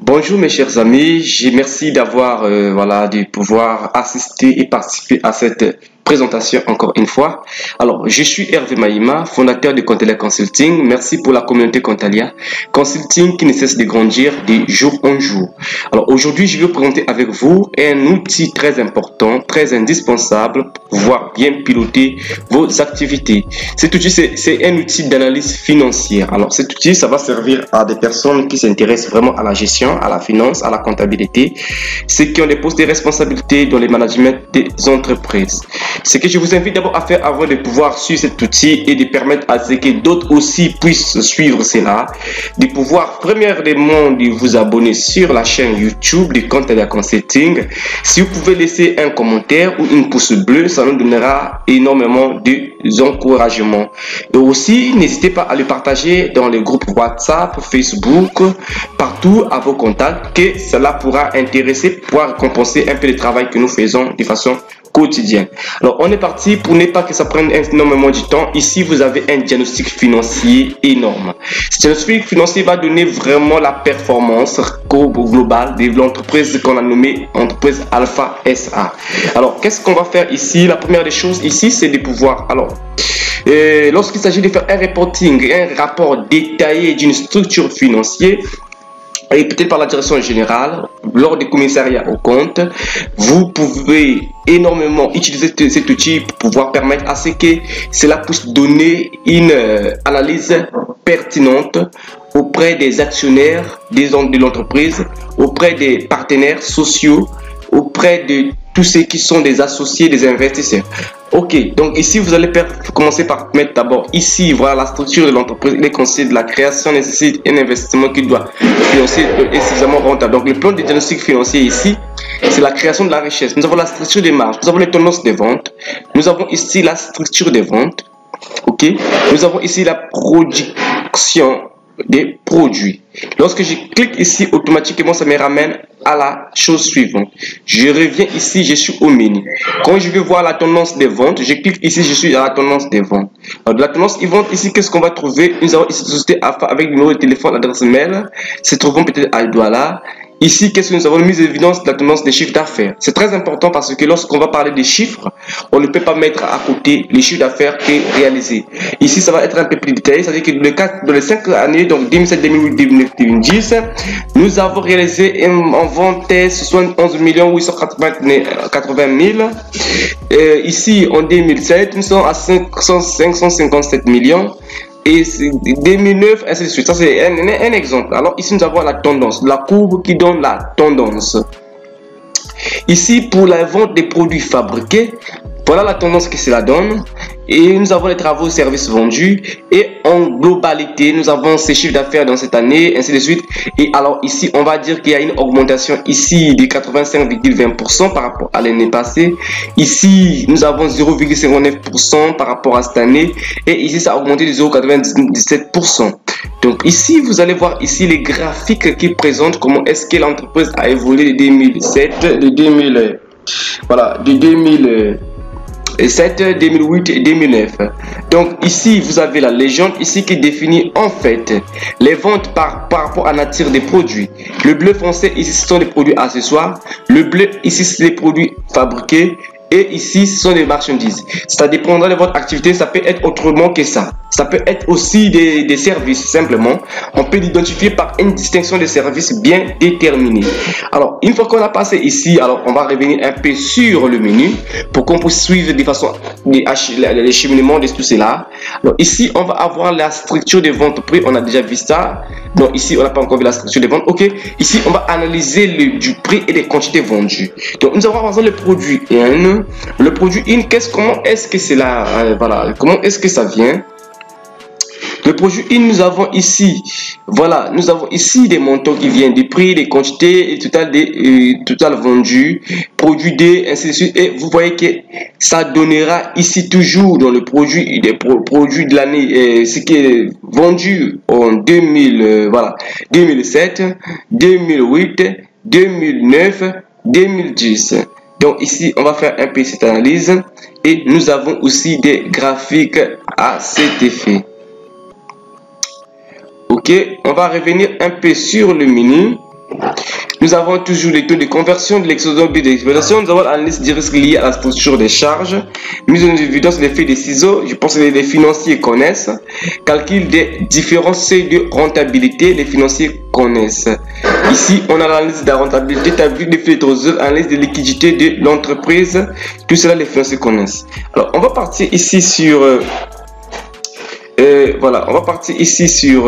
Bonjour mes chers amis, merci d'avoir de pouvoir assister et participer à cette présentation encore une fois. Alors, je suis Hervé Maïma, fondateur de Contalia Consulting. Merci pour la communauté Contalia Consulting qui ne cesse de grandir de jour en jour. Alors, aujourd'hui, je vais vous présenter avec vous un outil très important, très indispensable pour pouvoir bien piloter vos activités. Cet outil, c'est un outil d'analyse financière. Alors, cet outil, ça va servir à des personnes qui s'intéressent vraiment à la gestion, à la finance, à la comptabilité, ceux qui ont des postes de responsabilité dans le management des entreprises. Ce que je vous invite d'abord à faire avant de pouvoir suivre cet outil et de permettre à ce que d'autres aussi puissent suivre cela, de pouvoir premièrement de vous abonner sur la chaîne YouTube de Contalia Consulting. Si vous pouvez laisser un commentaire ou une pouce bleu, ça nous donnera énormément d'encouragement. Et aussi, n'hésitez pas à le partager dans les groupes WhatsApp, Facebook, partout à vos contacts, que cela pourra intéresser, pouvoir récompenser un peu le travail que nous faisons de façon quotidienne. Alors, on est parti pour ne pas que ça prenne énormément de temps. Ici, vous avez un diagnostic financier énorme. Ce diagnostic financier va donner vraiment la performance globale de l'entreprise qu'on a nommée entreprise Alpha SA. Alors, qu'est-ce qu'on va faire ici? La première des choses ici, c'est de pouvoir, lorsqu'il s'agit de faire un reporting, un rapport détaillé d'une structure financière, et peut-être par la direction générale, lors des commissariats aux comptes, vous pouvez énormément utiliser cet outil pour pouvoir permettre à ce que cela puisse donner une analyse pertinente auprès des actionnaires de l'entreprise, auprès des partenaires sociaux, auprès de tous ceux qui sont des associés, des investisseurs. Ok, donc ici vous allez commencer par mettre d'abord ici, voilà la structure de l'entreprise. Les conseils de la création nécessite un investissement qui doit financer et suffisamment rentable. Donc le plan de diagnostic financier ici, c'est la création de la richesse. Nous avons la structure des marges, nous avons les tendances des ventes, nous avons ici la structure des ventes. Ok, nous avons ici la production des produits. Lorsque je clique ici, automatiquement ça me ramène à la chose suivante. Je reviens ici, je suis au menu. Quand je veux voir la tendance des ventes, je clique ici, je suis à la tendance des ventes. Alors, de la tendance des ventes, ici, qu'est-ce qu'on va trouver? Nous avons ici société Alpha avec le numéro de téléphone, l'adresse mail. Se trouvons peut-être à Douala. Ici, qu'est-ce que nous avons mis en évidence? La tendance des chiffres d'affaires. C'est très important parce que lorsqu'on va parler des chiffres, on ne peut pas mettre à côté les chiffres d'affaires qui est réalisé. Ici, ça va être un peu plus détaillé. C'est-à-dire que dans les 5 années, donc 2007, 2008, 2009, 2010, nous avons réalisé en vente 71 880 000. Ici, en 2007, nous sommes à 557 millions. Et 2009, ainsi de suite. Ça, c'est un exemple. Alors, ici, nous avons la tendance, la courbe qui donne la tendance. Ici, pour la vente des produits fabriqués, voilà la tendance que cela donne. Et nous avons les travaux et services vendus. Et en globalité, nous avons ces chiffres d'affaires dans cette année, ainsi de suite. Et alors ici, on va dire qu'il y a une augmentation ici de 85,20% par rapport à l'année passée. Ici, nous avons 0,59% par rapport à cette année. Et ici, ça a augmenté de 0,97%. Donc ici, vous allez voir ici les graphiques qui présentent comment est-ce que l'entreprise a évolué de 2007, de 2008 et 2009. Donc ici vous avez la légende ici qui définit en fait les ventes par rapport à la nature des produits. Le bleu foncé ici ce sont des produits accessoires, le bleu ici c'est des produits fabriqués et ici ce sont des marchandises. Ça dépendra de votre activité, ça peut être autrement que ça. Ça peut être aussi des services simplement. On peut l'identifier par une distinction de services bien déterminée. Alors une fois qu'on a passé ici, alors on va revenir un peu sur le menu pour qu'on puisse suivre de façon les cheminements de tout cela. Donc ici on va avoir la structure de vente prix, on a déjà vu ça. Donc ici on n'a pas encore vu la structure de vente. Ok, ici on va analyser du prix et des quantités vendues. Donc nous avons par exemple le produit 1. Le produit 1, comment est-ce que c'est là? Voilà, comment est-ce que ça vient? Le produit 1, nous avons ici, voilà, nous avons ici des montants qui viennent des prix, des quantités, et total vendu, produit D, ainsi de suite. Et vous voyez que ça donnera ici toujours dans le produit, des produits de l'année, ce qui est vendu en 2007, 2008, 2009, 2010. Donc ici, on va faire un peu cette analyse et nous avons aussi des graphiques à cet effet. Ok, on va revenir un peu sur le menu Nous avons toujours les taux de conversion de l'excédent brut d'exploitation. Nous avons l'analyse des risques liés à la structure des charges. Mise en évidence l'effet des ciseaux. Je pense que les financiers connaissent. Calcul des différents seuils de rentabilité. Les financiers connaissent. Ici, on a l'analyse de la rentabilité, établir l'effet de réserve, analyse de liquidité de l'entreprise. Tout cela, les financiers connaissent. Alors, on va partir ici sur... voilà, on va partir ici sur...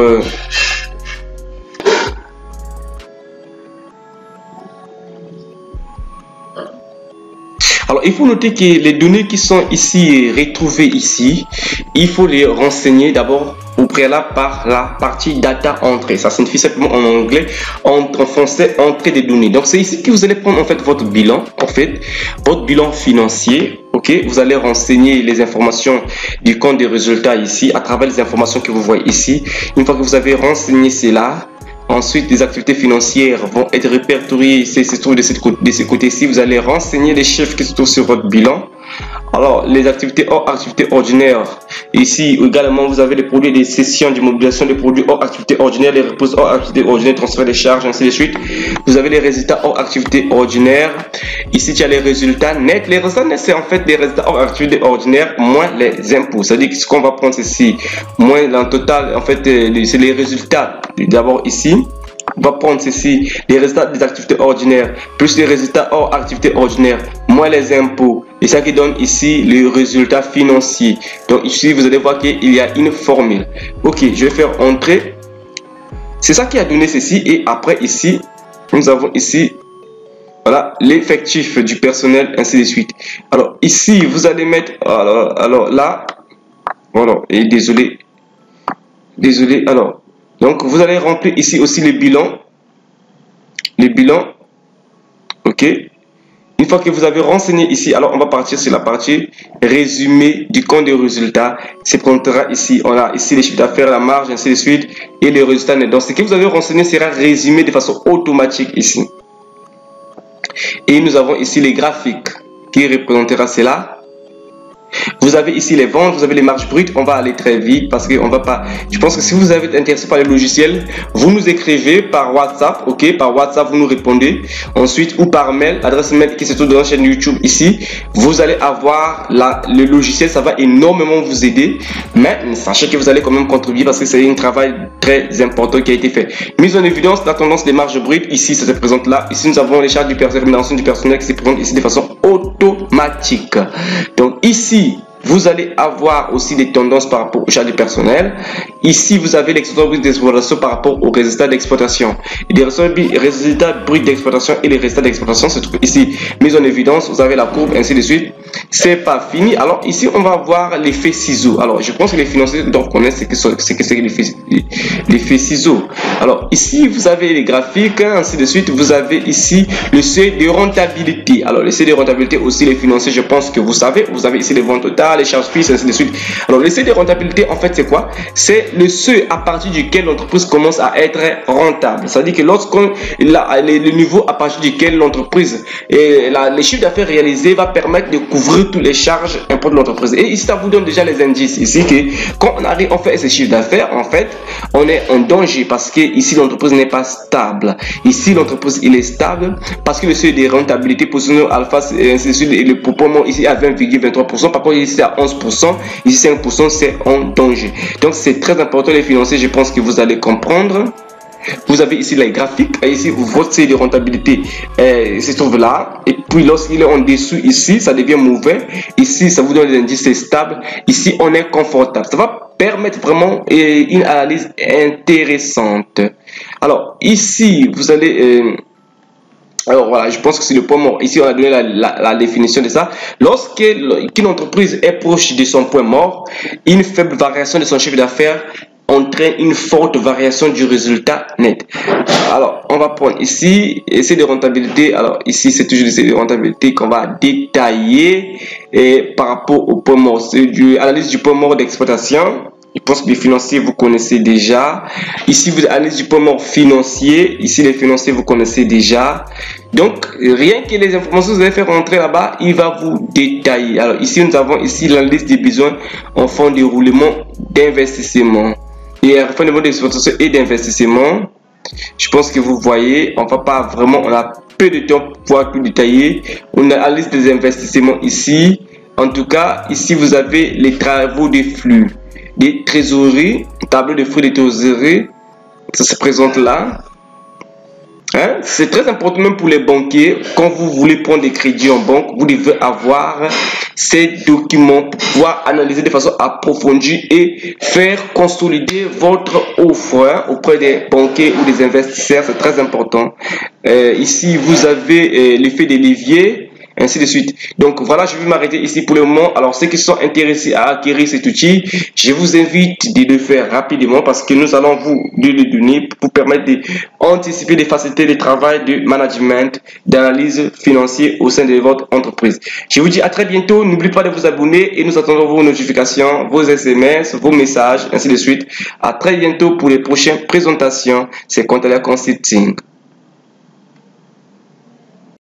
Alors, il faut noter que les données qui sont ici retrouvées ici, il faut les renseigner d'abord au préalable par la partie data entrée. Ça signifie simplement en anglais, en français, entrée des données. Donc, c'est ici que vous allez prendre en fait votre bilan, votre bilan financier. Ok, vous allez renseigner les informations du compte des résultats ici à travers les informations que vous voyez ici. Une fois que vous avez renseigné cela, ensuite, les activités financières vont être répertoriées, se trouvent de ce côté-ci. Vous allez renseigner les chiffres qui se trouvent sur votre bilan. Alors, les activités hors activités ordinaires. Ici, également, vous avez les produits des sessions d'immobilisation des produits hors activités ordinaires, les repos hors activités ordinaires, transfert des charges, ainsi de suite. Vous avez les résultats hors activités ordinaires. Ici, tu as les résultats nets. Les résultats nets, c'est en fait les résultats hors activités ordinaires moins les impôts. C'est-à-dire que ce qu'on va prendre, c'est ici, moins en total, en fait, c'est les résultats. D'abord ici, on va prendre ceci, les résultats des activités ordinaires, plus les résultats hors activités ordinaires, moins les impôts. Et ça qui donne ici le résultat financier. Donc ici, vous allez voir qu'il y a une formule. Ok, je vais faire entrer. C'est ça qui a donné ceci. Et après ici, nous avons ici, voilà, l'effectif du personnel, ainsi de suite. Alors ici, vous allez mettre, alors là, voilà, et désolé, alors. Donc, vous allez remplir ici aussi les bilans. Les bilans. OK. Une fois que vous avez renseigné ici, alors on va partir sur la partie résumé du compte des résultats. C'est présentera ici. On a ici les chiffres d'affaires, la marge, ainsi de suite. Et les résultats nets. Donc, ce que vous avez renseigné sera résumé de façon automatique ici. Et nous avons ici les graphiques qui représentera cela. Vous avez ici les ventes, vous avez les marges brutes. On va aller très vite parce qu'on va pas. Je pense que si vous êtes intéressé par les logiciels, vous nous écrivez par WhatsApp, ok? Par WhatsApp, vous nous répondez. Ensuite, ou par mail, adresse mail qui se trouve dans la chaîne YouTube ici. Vous allez avoir le logiciel, ça va énormément vous aider. Mais sachez que vous allez quand même contribuer parce que c'est un travail très important qui a été fait. Mise en évidence, la tendance des marges brutes. Ici, ça se présente là. Ici, nous avons les charges du personnel qui se présentent ici de façon automatique. Donc ici, vous allez avoir aussi des tendances par rapport au charges du personnel. Ici, vous avez l'excédent brut d'exploitation par rapport aux résultats d'exploitation. Les résultats bruts d'exploitation et les résultats d'exploitation se trouvent ici mis en évidence. Vous avez la courbe, ainsi de suite. C'est pas fini. Alors ici, on va voir l'effet ciseau. Alors, je pense que les financiers doivent connaître ce que c'est l'effet ciseau. Alors ici, vous avez les graphiques, ainsi de suite. Vous avez ici le seuil de rentabilité. Alors, le seuil de rentabilité aussi, les financiers, je pense que vous savez. Vous avez ici les ventes totales, les charges fixes, ainsi de suite. Alors, le seuil de rentabilité, en fait, c'est quoi? C'est le seuil à partir duquel l'entreprise commence à être rentable. C'est-à-dire que lorsqu'on le niveau à partir duquel l'entreprise et les chiffres d'affaires réalisés va permettre de couvrir toutes les charges impôts de l'entreprise. Et ici, ça vous donne déjà les indices. Ici, que quand on arrive, on fait ces chiffres d'affaires, en fait, on est en danger parce que ici, l'entreprise n'est pas stable. Ici, l'entreprise, il est stable parce que le seuil de rentabilité positionné alpha, et ainsi de suite, et le proportion ici à 20,23%. Par contre, ici à 11%, ici 5%, c'est en danger. Donc, c'est très important les financiers, je pense que vous allez comprendre. Vous avez ici les graphiques, et ici votre seuil de rentabilité se trouve là, et puis lorsqu'il est en dessous ici, ça devient mauvais. Ici, ça vous donne des indices stables. Ici, on est confortable. Ça va permettre vraiment une analyse intéressante. Alors ici, vous allez alors voilà, je pense que c'est le point mort. Ici, on a donné la définition de ça. Lorsqu'une entreprise est proche de son point mort, une faible variation de son chiffre d'affaires entraîne une forte variation du résultat net. Alors, on va prendre ici, essai de rentabilité. Alors, ici, c'est toujours l'essai de rentabilité qu'on va détailler par rapport au point mort. C'est l'analyse du point mort d'exploitation. Je pense que les financiers, vous connaissez déjà. Ici, vous analysez du point mort financier. Ici, les financiers, vous connaissez déjà. Donc, rien que les informations que vous allez faire rentrer là-bas, il va vous détailler. Alors, ici, nous avons ici l'analyse des besoins en fonds de roulement d'investissement. Et en fonds de roulement d'exploitation et d'investissement. Je pense que vous voyez, on va pas vraiment, on a peu de temps pour pouvoir tout détailler. On a la liste des investissements ici. En tout cas, ici vous avez les travaux de flux, des trésoreries, tableau de flux des trésoreries. Ça se présente là. Hein? C'est très important même pour les banquiers. Quand vous voulez prendre des crédits en banque, vous devez avoir ces documents pour pouvoir analyser de façon approfondie et faire consolider votre offre, hein, auprès des banquiers ou des investisseurs. C'est très important. Ici, vous avez l'effet des leviers, ainsi de suite. Donc voilà, je vais m'arrêter ici pour le moment. Alors ceux qui sont intéressés à acquérir cet outil, je vous invite de le faire rapidement parce que nous allons vous le donner pour vous permettre d'anticiper, de faciliter le travail de management, d'analyse financière au sein de votre entreprise. Je vous dis à très bientôt. N'oubliez pas de vous abonner et nous attendons vos notifications, vos SMS, vos messages, ainsi de suite. À très bientôt pour les prochaines présentations. C'est Contact Consulting.